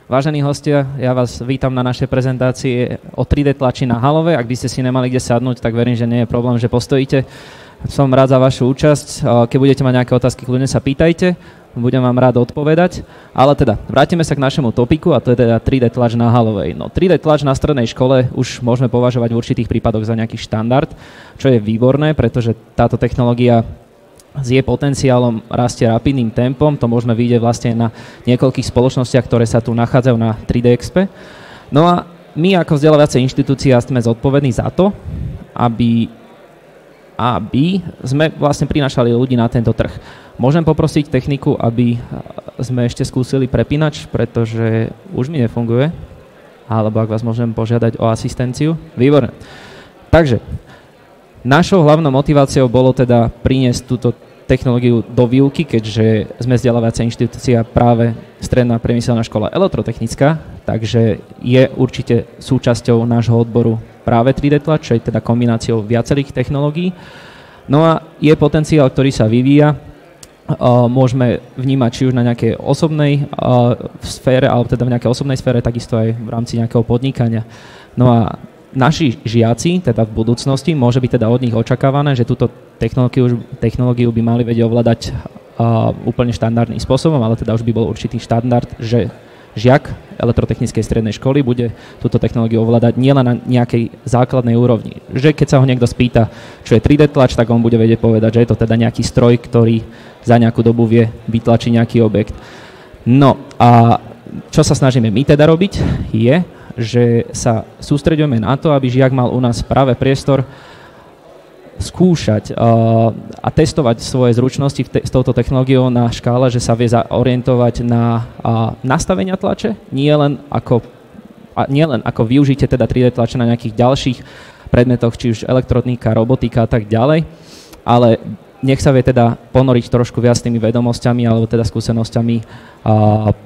Vážení hostia, ja vás vítam na našej prezentácii o 3D tlači na halove. Ak by ste si nemali kde sadnúť, tak verím, že nie je problém, že postojíte. Som rád za vašu účasť. Keď budete mať nejaké otázky, kľudne sa pýtajte. Budem vám rád odpovedať. Ale teda, vrátime sa k našemu topiku a to je teda 3D tlač na halovej. No 3D tlač na strednej škole už môžeme považovať v určitých prípadoch za nejaký štandard, čo je výborné, pretože táto technológia s jej potenciálom rastie rapidným tempom. To môžeme vidieť vlastne na niekoľkých spoločnostiach, ktoré sa tu nachádzajú na 3D Expe. No a my ako vzdelávacia inštitúcia sme zodpovední za to, aby sme vlastne prinášali ľudí na tento trh. Môžem poprosiť techniku, aby sme ešte skúsili prepínač, pretože už mi nefunguje, alebo ak vás môžem požiadať o asistenciu. Výborné. Takže našou hlavnou motiváciou bolo teda priniesť túto technológiu do výuky, keďže sme vzdelávacia inštitúcia práve Stredná priemyselná škola elektrotechnická, takže je určite súčasťou nášho odboru práve 3D tlač, čo je teda kombináciou viacerých technológií. No a je potenciál, ktorý sa vyvíja, môžeme vnímať či už na nejakej osobnej sfére, alebo teda v nejakej osobnej sfére, takisto aj v rámci nejakého podnikania. No a naši žiaci, teda v budúcnosti, môže byť teda od nich očakávané, že túto technológiu by mali vedieť ovládať úplne štandardným spôsobom, ale teda už by bol určitý štandard, že žiak elektrotechnickej strednej školy bude túto technológiu ovládať nielen na nejakej základnej úrovni. Že keď sa ho niekto spýta, čo je 3D tlač, tak on bude vedieť povedať, že je to teda nejaký stroj, ktorý za nejakú dobu vie vytlačiť nejaký objekt. No a čo sa snažíme my teda robiť, je, že sa sústreďujeme na to, aby žiak mal u nás práve priestor skúšať a testovať svoje zručnosti s touto technológiou na škále, že sa vie zaorientovať na nastavenia tlače, nie len ako využite teda 3D tlače na nejakých ďalších predmetoch, či už elektronika, robotika a tak ďalej, ale nech sa vie teda ponoriť trošku viac tými vedomosťami alebo teda skúsenosťami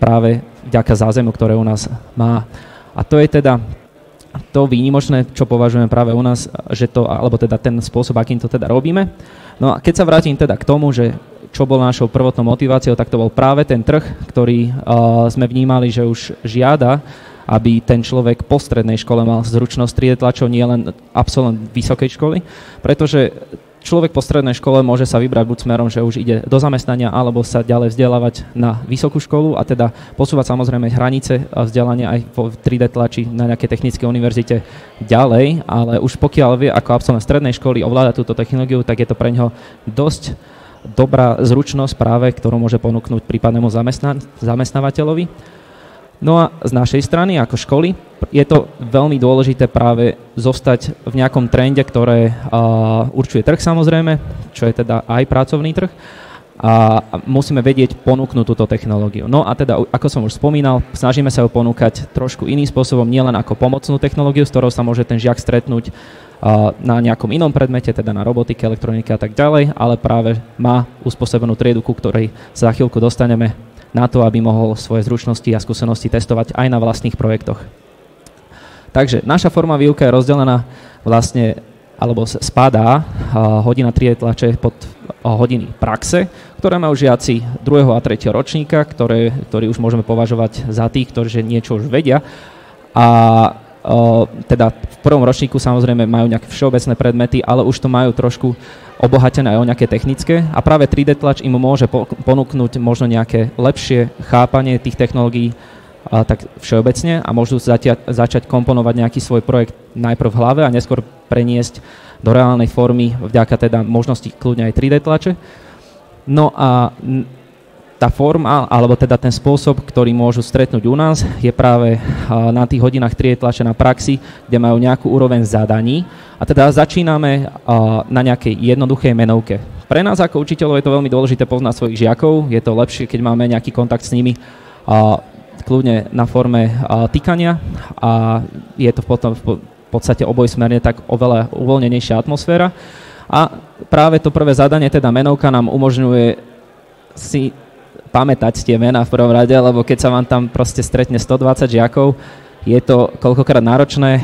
práve vďaka zázemiu, ktoré u nás má. A to je teda to výnimočné, čo považujem práve u nás, že to, alebo teda ten spôsob, akým to teda robíme. No a keď sa vrátim teda k tomu, že čo bol našou prvotnou motiváciou, tak to bol práve ten trh, ktorý sme vnímali, že už žiada, aby ten človek po strednej škole mal zručnosť 3D tlačov, nie len absolvent vysokej školy, pretože človek po strednej škole môže sa vybrať buď smerom, že už ide do zamestnania, alebo sa ďalej vzdelávať na vysokú školu a teda posúvať samozrejme hranice vzdelania aj po 3D tlači na nejakej technickej univerzite ďalej, ale už pokiaľ vie ako absolvent strednej školy ovládať túto technológiu, tak je to pre neho dosť dobrá zručnosť práve, ktorú môže ponúknuť prípadnému zamestnávateľovi. No a z našej strany ako školy je to veľmi dôležité práve zostať v nejakom trende, ktoré určuje trh samozrejme, čo je teda aj pracovný trh a musíme vedieť ponúknuť túto technológiu. No a teda, ako som už spomínal, snažíme sa ju ponúkať trošku iným spôsobom, nielen ako pomocnú technológiu, s ktorou sa môže ten žiak stretnúť na nejakom inom predmete, teda na robotike, elektronike a tak ďalej, ale práve má uspôsobenú triedu, ku ktorej sa za chvíľku dostaneme na to, aby mohol svoje zručnosti a skúsenosti testovať aj na vlastných projektoch. Takže naša forma výuky je rozdelená vlastne, alebo spadá hodina 3D tlače pod hodiny praxe, ktoré majú žiaci 2. a 3. ročníka, ktorí už môžeme považovať za tých, ktorí niečo už vedia. A teda v prvom ročníku samozrejme majú nejaké všeobecné predmety, ale už to majú trošku obohatené aj o nejaké technické a práve 3D tlač im môže ponúknuť možno nejaké lepšie chápanie tých technológií tak všeobecne a môžu začať komponovať nejaký svoj projekt najprv v hlave a neskôr preniesť do reálnej formy vďaka teda možnosti kľudne aj 3D tlače. No a tá forma, alebo teda ten spôsob, ktorý môžu stretnúť u nás, je práve na tých hodinách 3D tlače na praxi, kde majú nejakú úroveň zadaní. A teda začíname na nejakej jednoduchej menovke. Pre nás ako učiteľov je to veľmi dôležité poznať svojich žiakov. Je to lepšie, keď máme nejaký kontakt s nimi kľudne na forme tykania a je to potom v podstate obojsmerne tak oveľa uvoľnenejšia atmosféra. A práve to prvé zadanie, teda menovka, nám umožňuje si pamätať tie mená v prvom rade, lebo keď sa vám tam proste stretne 120 žiakov, je to koľkokrát náročné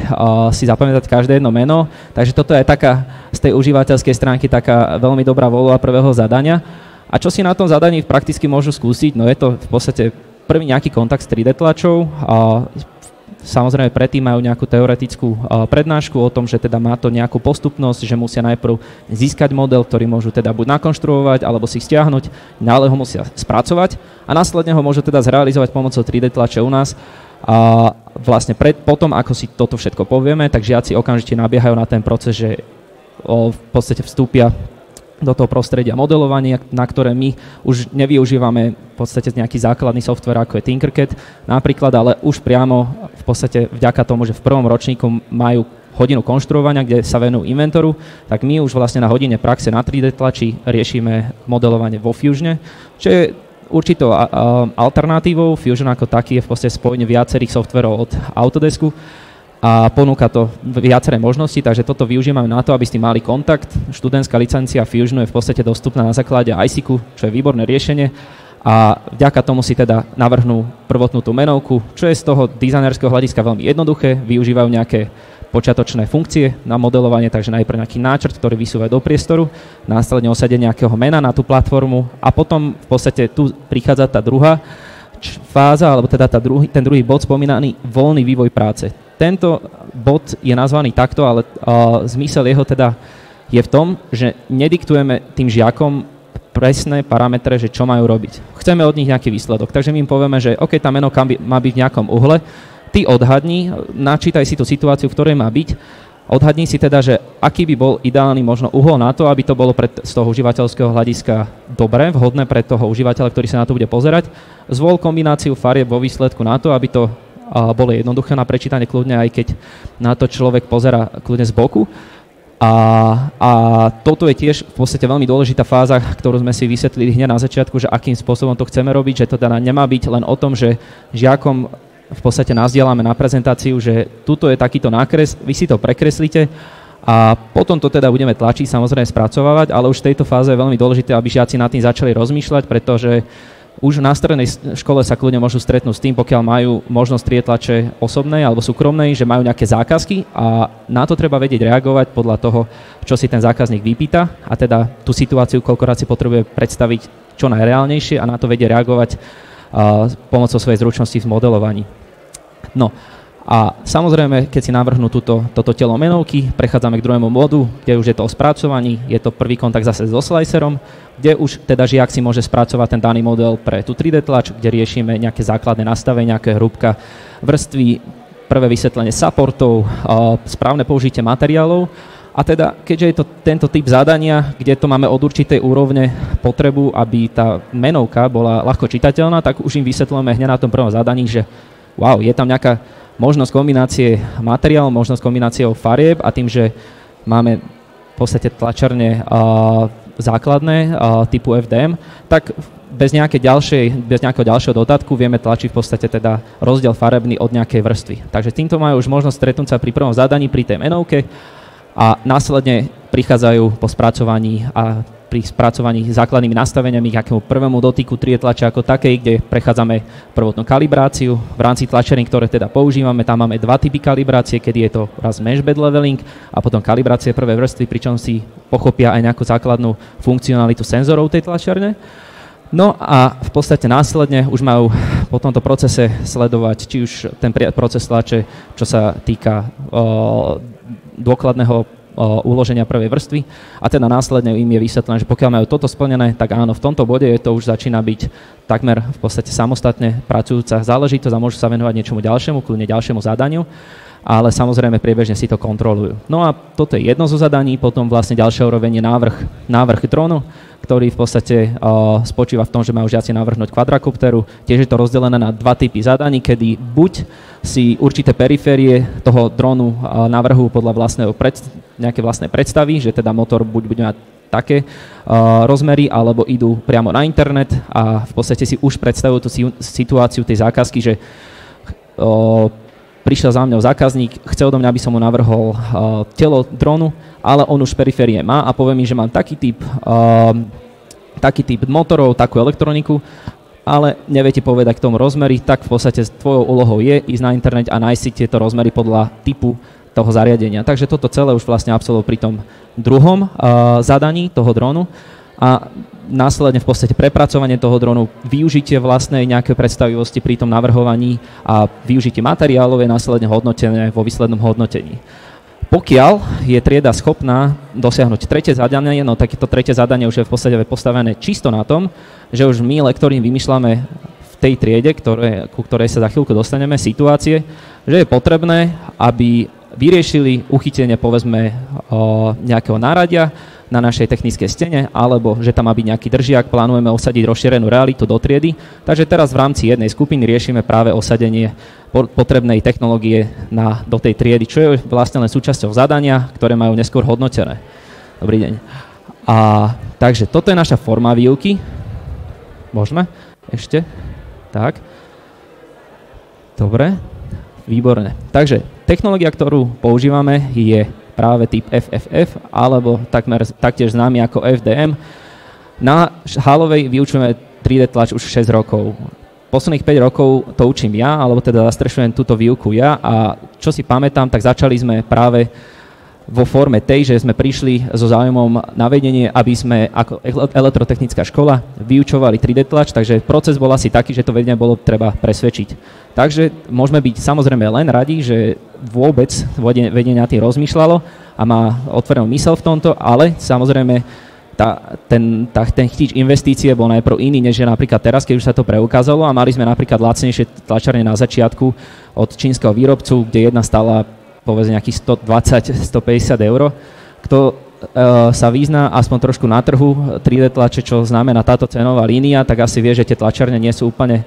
si zapamätať každé jedno meno, takže toto je taká z tej užívateľskej stránky taká veľmi dobrá voľba prvého zadania. A čo si na tom zadaní prakticky môžu skúsiť, no je to v podstate prvý nejaký kontakt s 3D tlačou. Samozrejme predtým majú nejakú teoretickú prednášku o tom, že teda má to nejakú postupnosť, že musia najprv získať model, ktorý môžu teda buď nakonštruovať, alebo si stiahnuť, ďalej ho musia spracovať a následne ho môžu teda zrealizovať pomocou 3D tlače u nás. A vlastne potom, ako si toto všetko povieme, tak žiaci okamžite nabiehajú na ten proces, že v podstate vstúpia do toho prostredia modelovania, na ktoré my už nevyužívame v podstate nejaký základný software, ako je Tinkercad napríklad, ale už priamo v podstate vďaka tomu, že v prvom ročníku majú hodinu konštruovania, kde sa venujú inventoru, tak my už vlastne na hodine praxe na 3D tlači riešime modelovanie vo Fusione, čo je určitou alternatívou. Fusion ako taký je v podstate spojenie viacerých softverov od Autodesku a ponúka to viaceré možnosti, takže toto využívame na to, aby ste mali kontakt. Študentská licencia Fusionu je v podstate dostupná na základe ISIQ, čo je výborné riešenie a vďaka tomu si teda navrhnú prvotnú tú menovku, čo je z toho dizajnerského hľadiska veľmi jednoduché, využívajú nejaké počiatočné funkcie na modelovanie, takže najprv nejaký náčrt, ktorý vysúvajú do priestoru, následne osadenie nejakého mena na tú platformu a potom v podstate tu prichádza tá druhá fáza, alebo teda ten druhý bod spomínaný voľný vývoj práce. Tento bod je nazvaný takto, ale zmysel jeho teda je v tom, že nediktujeme tým žiakom presné parametre, že čo majú robiť. Chceme od nich nejaký výsledok, takže my im povieme, že OK, tá menovka má byť v nejakom uhle, ty odhadni, načítaj si tú situáciu, v ktorej má byť, odhadni si teda, že aký by bol ideálny možno uhol na to, aby to bolo z toho užívateľského hľadiska dobré, vhodné pre toho užívateľa, ktorý sa na to bude pozerať. Zvol kombináciu farieb vo výsledku na to, aby to bolo jednoduché na prečítanie kľudne, aj keď na to človek pozerá kľudne z boku. A toto je tiež v podstate veľmi dôležitá fáza, ktorú sme si vysvetlili hneď na začiatku, že akým spôsobom to chceme robiť, že to teda nemá byť len o tom, že žiakom v podstate nazdielame na prezentáciu, že tuto je takýto nákres, vy si to prekreslíte a potom to teda budeme tlačiť, samozrejme spracovávať, ale už v tejto fáze je veľmi dôležité, aby žiaci nad tým začali rozmýšľať, pretože už na strednej škole sa kľudne môžu stretnúť s tým, pokiaľ majú možnosť 3D tlače osobnej alebo súkromnej, že majú nejaké zákazky a na to treba vedieť reagovať podľa toho, čo si ten zákazník vypýta a teda tú situáciu koľkokrát si potrebuje predstaviť čo najreálnejšie a na to vedie reagovať pomocou svojej zručnosti v modelovaní. No a samozrejme, keď si navrhnú toto telo menovky, prechádzame k druhému modu, kde už je to o spracovaní, je to prvý kontakt zase so slicerom, kde už teda žiak si môže spracovať ten daný model pre tú 3D tlač, kde riešime nejaké základné nastavenie, nejaké hrúbka vrstvy, prvé vysvetlenie supportov, správne použitie materiálov. A teda, keďže je to tento typ zadania, kde to máme od určitej úrovne potrebu, aby tá menovka bola ľahko čitateľná, tak už im vysvetlíme hneď na tom prvom zadaní, že wow, je tam nejaká možnosť kombinácie materiálov, možnosť kombináciou farieb a tým, že máme v podstate tlačarne základné typu FDM, tak bez nejakého ďalšieho dodatku vieme tlačiť v podstate teda rozdiel farebný od nejakej vrstvy. Takže týmto majú už možnosť stretnúť sa pri prvom zadaní, pri tej menovke a následne prichádzajú po spracovaní a pri spracovaní základnými nastaveniami k akému prvému dotyku 3D tlače ako takej, kde prechádzame prvotnú kalibráciu. V rámci tlačerín, ktoré teda používame, tam máme dva typy kalibrácie, kedy je to raz mesh bed leveling a potom kalibrácie prvej vrstvy, pričom si pochopia aj nejakú základnú funkcionalitu senzorov tej tlačiarne. No a v podstate následne už majú po tomto procese sledovať či už ten proces tlače, čo sa týka dôkladného uloženia prvej vrstvy a teda následne im je vysvetlené, že pokiaľ majú toto splnené, tak áno, v tomto bode to už začína byť takmer v podstate samostatne pracujúca záležitosť a môžu sa venovať niečomu ďalšiemu, kľudne ďalšiemu zadaniu, ale samozrejme priebežne si to kontrolujú. No a toto je jedno zo zadaní, potom vlastne ďalšia úroveň je návrh drónu, ktorý v podstate spočíva v tom, že majú žiaci navrhnúť kvadrakopteru. Tiež je to rozdelené na dva typy zadaní, kedy buď si určité periférie toho drónu navrhujú podľa nejaké vlastné predstavy, že teda motor buď bude mať také rozmery, alebo idú priamo na internet a v podstate si už predstavujú tú situáciu tej zákazky, že prišiel za mňou zákazník, chcel do mňa, aby som mu navrhol telo drónu, ale on už periférie má a povie mi, že mám taký typ motorov, takú elektroniku, ale nevie ti povedať k tomu rozmery, tak v podstate tvojou úlohou je ísť na internet a nájsť si tieto rozmery podľa typu toho zariadenia. Takže toto celé už vlastne absolvoval pri tom druhom zadaní toho drónu. A následne v podstate prepracovanie toho dronu, využitie vlastnej nejakej predstavivosti pri tom navrhovaní a využitie materiálov je následne hodnotené vo výslednom hodnotení. Pokiaľ je trieda schopná dosiahnuť tretie zadanie, no takéto tretie zadanie už je v podstate postavené čisto na tom, že už my lektori vymýšľame v tej triede, ku ktorej sa za chvíľku dostaneme, situácie, že je potrebné, aby vyriešili uchytenie povedzme nejakého náradia na našej technickej stene, alebo že tam má byť nejaký držiak, plánujeme osadiť rozšírenú realitu do triedy. Takže teraz v rámci jednej skupiny riešime práve osadenie potrebnej technológie do tej triedy, čo je vlastne len súčasťou zadania, ktoré majú neskôr hodnotené. Dobrý deň. Takže toto je naša forma výuky. Môžeme? Ešte? Tak. Dobre. Výborné. Takže technológia, ktorú používame, je práve typ FFF, alebo taktiež známy ako FDM. Na halovej vyučujeme 3D tlač už 6 rokov. Posledných 5 rokov to učím ja, alebo teda zastrešujem túto výuku ja a čo si pamätám, tak začali sme práve vo forme tej, že sme prišli so záujmom na vedenie, aby sme ako elektrotechnická škola vyučovali 3D tlač, takže proces bol asi taký, že to vedenie bolo treba presvedčiť. Takže môžeme byť samozrejme len radi, že vôbec vedenie na tým rozmýšľalo a má otvorenú myseľ v tomto, ale samozrejme ten chtíč investície bol najprv iný, než je napríklad teraz, keď už sa to preukázalo a mali sme napríklad lacnejšie tlačarne na začiatku od čínskeho výrobcu, kde jedna stála povedzme nejakých 120-150 eur. Kto sa vyzná aspoň trošku na trhu 3D tlače, čo znamená táto cenová línia, tak asi vie, že tie tlačarne nie sú úplne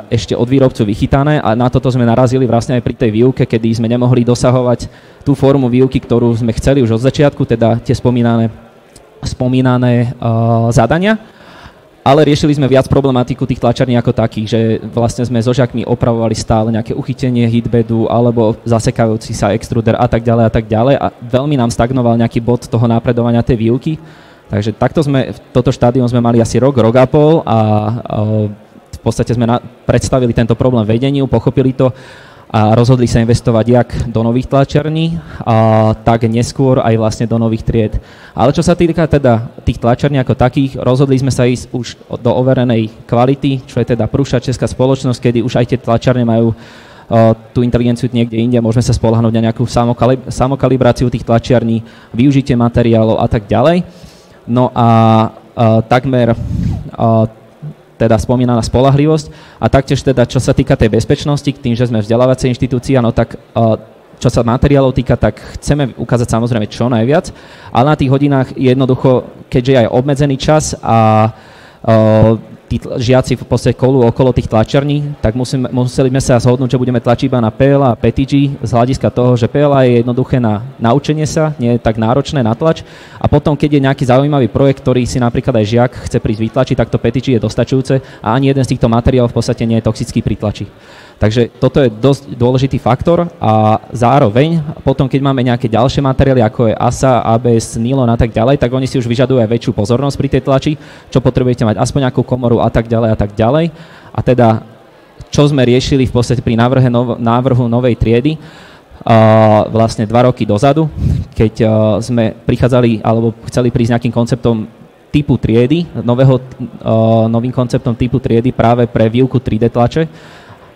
ešte od výrobcu vychytané a na toto sme narazili vlastne aj pri tej výuke, kedy sme nemohli dosahovať tú formu výuky, ktorú sme chceli už od začiatku, teda tie spomínané zadania. Ale riešili sme viac problematiku tých tlačarní ako takých, že vlastne sme so žiakmi opravovali stále nejaké uchytenie hitbedu alebo zasekajúci sa extruder a tak ďalej a veľmi nám stagnoval nejaký bod toho napredovania tej výuky. Takže takto toto štádium sme mali asi rok a pol a v podstate sme predstavili tento problém vedeniu, pochopili to a rozhodli sa investovať jak do nových tlačarní, tak neskôr aj vlastne do nových tried. Ale čo sa týka teda tých tlačarní ako takých, rozhodli sme sa ísť už do overenej kvality, čo je teda Prusa, česká spoločnosť, kedy už aj tie tlačarne majú tú inteligenciu niekde inde, môžeme sa spoľahnúť na nejakú samokalibráciu tých tlačiarní, využitie materiálov a tak ďalej. No a takmer teda spomínaná spoľahlivosť a taktiež teda, čo sa týka tej bezpečnosti, k tým, že sme vzdelávacia inštitúcia, no tak čo sa materiálov týka, tak chceme ukázať samozrejme čo najviac, ale na tých hodinách jednoducho, keďže je aj obmedzený čas a tí žiaci v podstate kolú okolo tých tlačarní, tak museli sme sa zhodnúť, že budeme tlačiť iba na PLA a PTG z hľadiska toho, že PLA je jednoduché na naučenie sa, nie je tak náročné na tlač a potom, keď je nejaký zaujímavý projekt, ktorý si napríklad aj žiak chce prísť vytlačiť, tak to PTG je dostačujúce a ani jeden z týchto materiálov v podstate nie je toxický pri tlači. Takže toto je dosť dôležitý faktor a zároveň potom, keď máme nejaké ďalšie materiály, ako je ASA, ABS, nylon a tak ďalej, tak oni si už vyžadujú aj väčšiu pozornosť pri tej tlači, čo potrebujete mať aspoň nejakú komoru a tak ďalej a tak ďalej. A teda, čo sme riešili v podstate pri návrhu novej triedy, vlastne 2 roky dozadu, keď sme prichádzali alebo chceli prísť nejakým konceptom typu triedy, novým konceptom typu triedy práve pre výuku 3D tlače.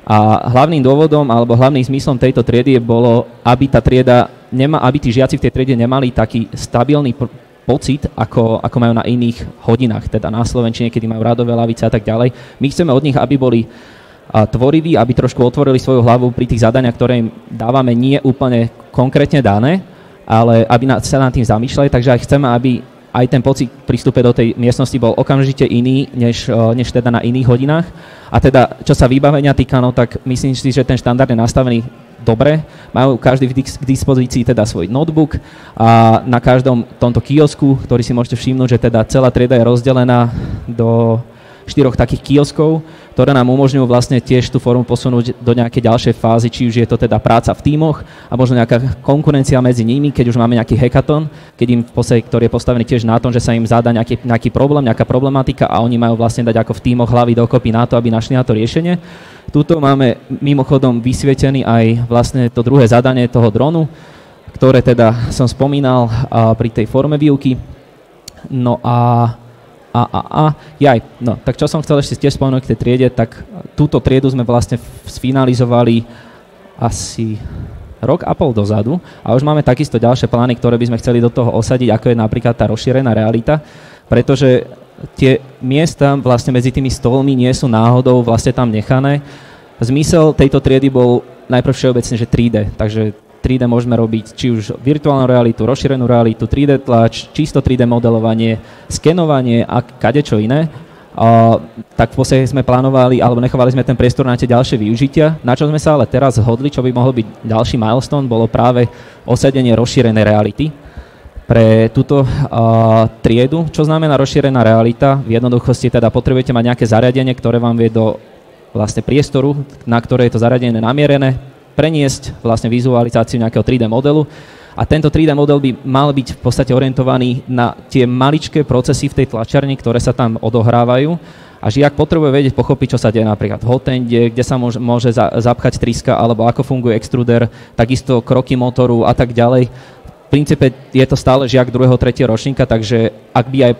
A hlavným dôvodom alebo hlavným zmyslom tejto triedy bolo, aby aby tí žiaci v tej triede nemali taký stabilný pocit, ako majú na iných hodinách, teda na slovenčine, kedy majú radové lavice a tak ďalej. My chceme od nich, aby boli tvoriví, aby trošku otvorili svoju hlavu pri tých zadaniach, ktoré im dávame nie úplne konkrétne dané, ale aby sa nad tým zamýšľali, takže aj chceme, aby aj ten pocit pri vstupe do tej miestnosti bol okamžite iný, než teda na iných hodinách. A teda, čo sa vybavenia týka, no tak myslím si, že ten štandard je nastavený dobre. Majú každý k dispozícii teda svoj notebook a na každom tomto kiosku, ktorý si môžete všimnúť, že teda celá trieda je rozdelená do 4 takých kioskov, ktoré nám umožňujú vlastne tiež tú formu posunúť do nejakej ďalšej fázy, či už je to teda práca v tímoch a možno nejaká konkurencia medzi nimi, keď už máme nejaký hackathon, keď im v podstate, ktorý je postavený tiež na tom, že sa im zadá nejaký problém, nejaká problematika a oni majú vlastne dať ako v tímoch hlavy dokopy na to, aby našli na to riešenie. Tuto máme mimochodom vysvietený aj vlastne to druhé zadanie toho dronu, ktoré teda som spomínal pri tej forme výuky. No a Jaj, no, tak čo som chcel ešte tiež spomenúť k tej triede, tak túto triedu sme vlastne sfinalizovali asi rok a pol dozadu a už máme takisto ďalšie plány, ktoré by sme chceli do toho osadiť, ako je napríklad tá rozšírená realita, pretože tie miesta vlastne medzi tými stolmi nie sú náhodou vlastne tam nechané. Zmysel tejto triedy bol najprv všeobecne, že 3D, takže 3D môžeme robiť či už virtuálnu realitu, rozšírenú realitu, 3D tlač, čisto 3D modelovanie, skenovanie a kadečo iné. Tak v podstate sme plánovali, alebo nechovali sme ten priestor na tie ďalšie využitia. Na čo sme sa ale teraz zhodli, čo by mohol byť ďalší milestone, bolo práve osadenie rozšírenej reality pre túto triedu. Čo znamená rozšírená realita? V jednoduchosti teda potrebujete mať nejaké zariadenie, ktoré vám vie do vlastne priestoru, na ktoré je to zariadenie namierené, preniesť vlastne vizualizáciu nejakého 3D modelu a tento 3D model by mal byť v podstate orientovaný na tie maličké procesy v tej tlačiarni, ktoré sa tam odohrávajú a žiak potrebuje vedieť, pochopiť, čo sa deje napríklad v hotende, kde sa môže zapchať tryska alebo ako funguje extruder, takisto kroky motoru a tak ďalej. V princípe je to stále žiak 2. 3. ročníka, takže ak by aj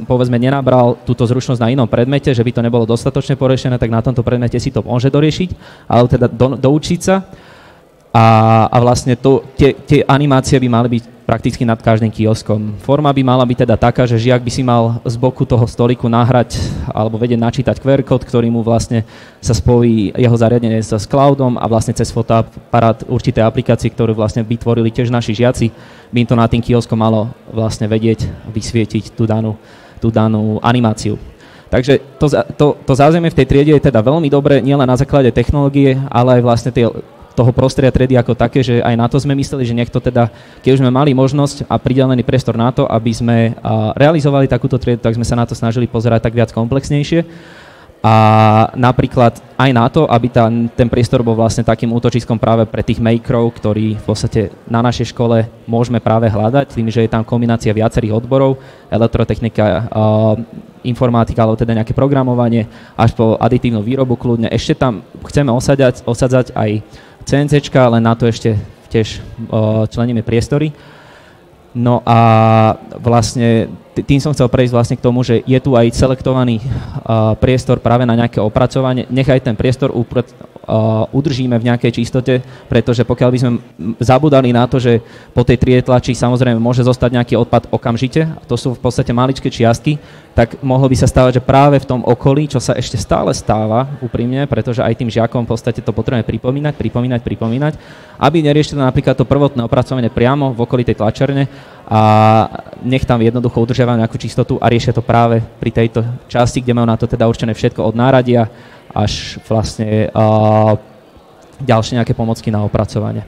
povedzme nenabral túto zručnosť na inom predmete, že by to nebolo dostatočne porešené, tak na tomto predmete si to môže doriešiť, ale teda doučiť sa a vlastne tie animácie by mali byť prakticky nad každým kioskom. Forma by mala byť teda taká, že žiak by si mal z boku toho stoliku nahrať alebo vedieť načítať QR kód, ktorý mu vlastne sa spojí jeho zariadenie s cloudom a vlastne cez fotoaparát určité aplikácie, ktoré vlastne vytvorili tiež naši žiaci, by im to na tým kioskom malo vlastne vedieť vysvietiť tú danú animáciu. Takže to zázemie v tej triede je teda veľmi dobré, nielen na základe technológie, ale aj vlastne toho prostredia triedy ako také, že aj na to sme mysleli, že niekto teda, keď už sme mali možnosť a pridelený priestor na to, aby sme realizovali takúto triedu, tak sme sa na to snažili pozerať tak viac komplexnejšie. A napríklad aj na to, aby ten priestor bol vlastne takým útočiskom práve pre tých makerov, ktorí v podstate na našej škole môžeme práve hľadať, tým, že je tam kombinácia viacerých odborov, elektrotechnika, informatika, alebo teda nejaké programovanie, až po aditívnu výrobu kľudne. Ešte tam chceme osadzať aj CNCčka, ale na to ešte tiež členíme priestory. No a vlastne tým som chcel prejsť vlastne k tomu, že je tu aj selektovaný priestor práve na nejaké opracovanie. Nechaj ten priestor udržíme v nejakej čistote, pretože pokiaľ by sme zabudali na to, že po tej triede tlači samozrejme môže zostať nejaký odpad okamžite, a to sú v podstate maličké čiastky, tak mohlo by sa stávať, že práve v tom okolí, čo sa ešte stále stáva, úprimne, pretože aj tým žiakom v podstate to potrebujeme pripomínať, aby neriešili napríklad to prvotné opracovanie priamo v okolí tej tlačiarne a nech tam jednoducho udržiavajú nejakú čistotu a riešia to práve pri tejto časti, kde majú na to teda určené všetko od náradia až vlastne ďalšie nejaké pomocky na opracovanie.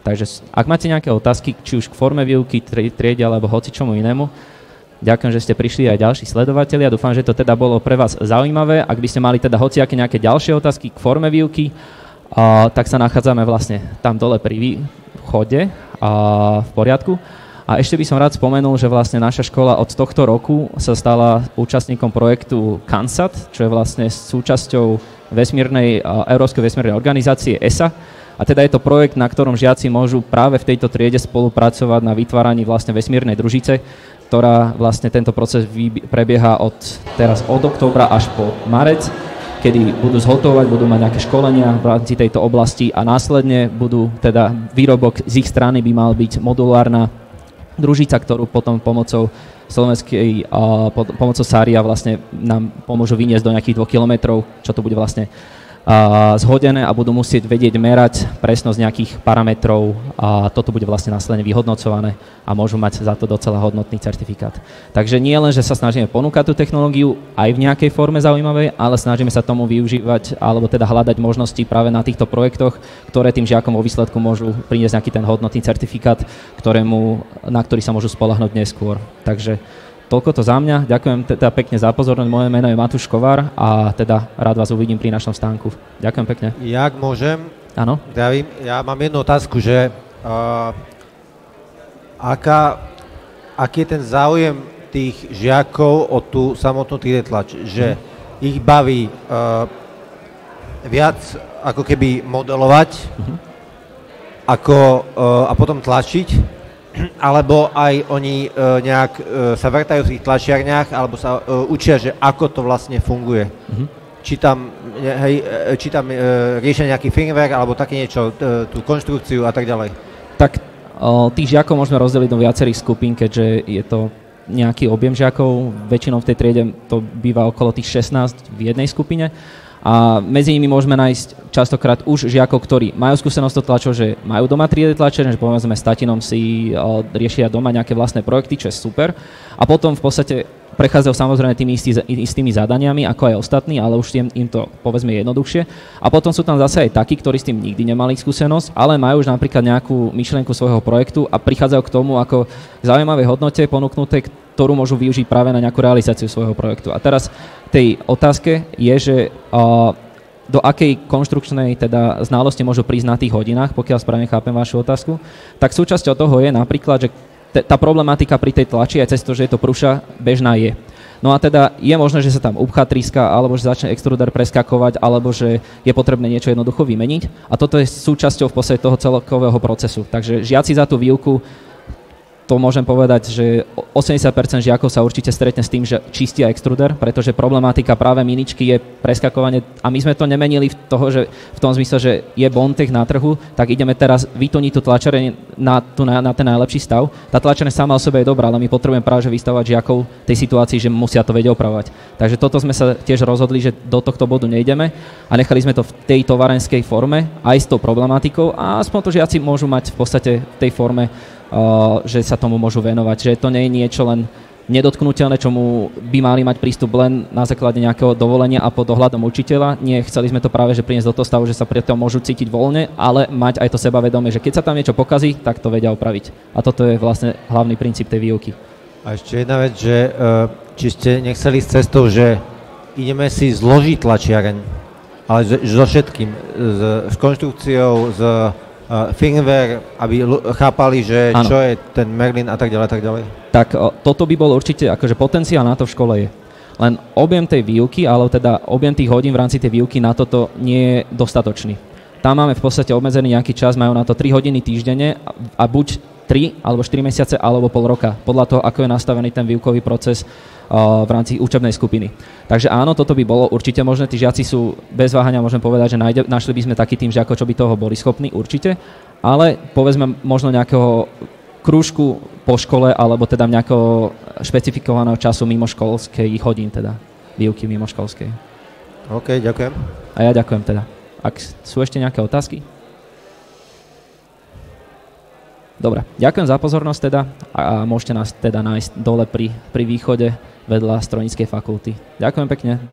Takže ak máte nejaké otázky, či už k forme výuky, triede alebo hoci čomu inému, ďakujem, že ste prišli aj ďalší sledovatelia. Dúfam, že to teda bolo pre vás zaujímavé. Ak by ste mali teda hociaké nejaké ďalšie otázky k forme výuky, tak sa nachádzame vlastne tam dole pri vchode v poriadku. A ešte by som rád spomenul, že vlastne naša škola od tohto roku sa stala účastníkom projektu CANSAT, čo je vlastne súčasťou Európskej vesmírnej organizácie ESA. A teda je to projekt, na ktorom žiaci môžu práve v tejto triede spolupracovať na vytváraní vlastne vesmírnej družice, ktorá vlastne tento proces prebieha od októbra až po marec, kedy budú zhotovať, budú mať nejaké školenia v rámci tejto oblasti a následne budú teda výrobok z ich strany by mal byť modulárna družica, ktorú potom pomocou Sária vlastne nám pomôžu vyniesť do nejakých 2 kilometrov, čo to bude vlastne zhodené a budú musieť vedieť merať presnosť nejakých parametrov a toto bude vlastne následne vyhodnocované a môžu mať za to docela hodnotný certifikát. Takže nie len, že sa snažíme ponúkať tú technológiu aj v nejakej forme zaujímavej, ale snažíme sa tomu využívať alebo teda hľadať možnosti práve na týchto projektoch, ktoré tým žiakom vo výsledku môžu priniesť nejaký ten hodnotný certifikát, na ktorý sa môžu spoľahnúť neskôr. Takže toľko to za mňa. Ďakujem teda pekne za pozornosť. Moje meno je Matúš Kovár a teda rád vás uvidím pri našom stánku. Ďakujem pekne. Jak môžem? Áno. Ja mám jednu otázku, že aký je ten záujem tých žiakov o tú samotnú 3D tlač? Že ich baví viac ako keby modelovať a potom tlačiť? alebo aj oni nejak sa vrtajú v tých tlačiarniach, alebo sa učia, že ako to vlastne funguje. Či tam riešia nejaký firmware, alebo také niečo, tú konštrukciu a tak ďalej. Tak tých žiakov môžeme rozdeliť do viacerých skupín, keďže je to nejaký objem žiakov. Väčšinou v tej triede to býva okolo tých 16 v jednej skupine. A medzi nimi môžeme nájsť častokrát už žiakov, ktorí majú skúsenosť to tlačov, že majú doma 3D tlačeň, že povedzme s tatinom si riešia doma nejaké vlastné projekty, čo je super. A potom v podstate prechádzajú samozrejme tými istými zadaniami, ako aj ostatní, ale už im to povedzme jednoduchšie. A potom sú tam zase aj takí, ktorí s tým nikdy nemali skúsenosť, ale majú už napríklad nejakú myšlienku svojho projektu a prichádzajú k tomu ako zaujímavé hodnote ponúknuté, ktorú môžu využiť práve na nejakú realizáciu svojho projektu. A teraz tej otázke je, že do akej konštrukčnej teda znalosti môžu prísť na tých hodinách, pokiaľ správne chápem vašu otázku, tak súčasťou toho je napríklad, že tá problematika pri tej tlači aj cez to, že je to prúša, bežná je. No a teda je možné, že sa tam upchá tríska, alebo že začne extruder preskakovať, alebo že je potrebné niečo jednoducho vymeniť. A toto je súčasťou v podstate toho celkového procesu. Takže žiaci za tú výuku, to môžem povedať, že 80% žiakov sa určite stretne s tým, že čistia extruder, pretože problematika práve miničky je preskakovanie a my sme to nemenili v tom zmysle, že je Bondtech na trhu, tak ideme teraz vytoniť tú tlačareň na ten najlepší stav. Tá tlačareň sama o sebe je dobrá, ale my potrebujeme práve vystavovať žiakov tej situácii, že musia to vedieť opravovať. Takže toto sme sa tiež rozhodli, že do tohto bodu nejdeme a nechali sme to v tej tovarenskej forme aj s tou problematikou a aspoň to žiaci môžu mať v podstate v tej forme, že sa tomu môžu venovať, že to nie je niečo len nedotknuteľné, čomu by mali mať prístup len na základe nejakého dovolenia a pod dohľadom učiteľa. Nie, chceli sme to práve že priniesť do toho stavu, že sa pri tom môžu cítiť voľne, ale mať aj to sebavedomie, že keď sa tam niečo pokazí, tak to vedia opraviť. A toto je vlastne hlavný princíp tej výuky. A ešte jedna vec, že či ste nechceli s cestou, že ideme si zložiť tlačiareň, ale so všetkým, s konštrukciou, s firmware, aby chápali, že ano. Čo je ten Merlin a tak ďalej. Tak toto by bol určite, akože potenciál na to v škole je. Len objem tej výuky, alebo teda objem tých hodín v rámci tej výuky na toto nie je dostatočný. Tam máme v podstate obmedzený nejaký čas, majú na to 3 hodiny týždenne a buď 3 alebo 4 mesiace alebo pol roka, podľa toho, ako je nastavený ten výukový proces v rámci učebnej skupiny. Takže áno, toto by bolo určite možné, tí žiaci sú bez váhania, môžem povedať, že našli by sme taký tým žiakov, čo by toho boli schopní, určite, ale povedzme možno nejakého krúžku po škole, alebo teda nejakého špecifikovaného času mimo školskej hodín, teda výuky mimo školskej. OK, ďakujem. A ja ďakujem teda. Ak sú ešte nejaké otázky? Dobre, ďakujem za pozornosť teda a môžete nás teda nájsť dole pri východe vedľa strojníckej fakulty. Ďakujem pekne.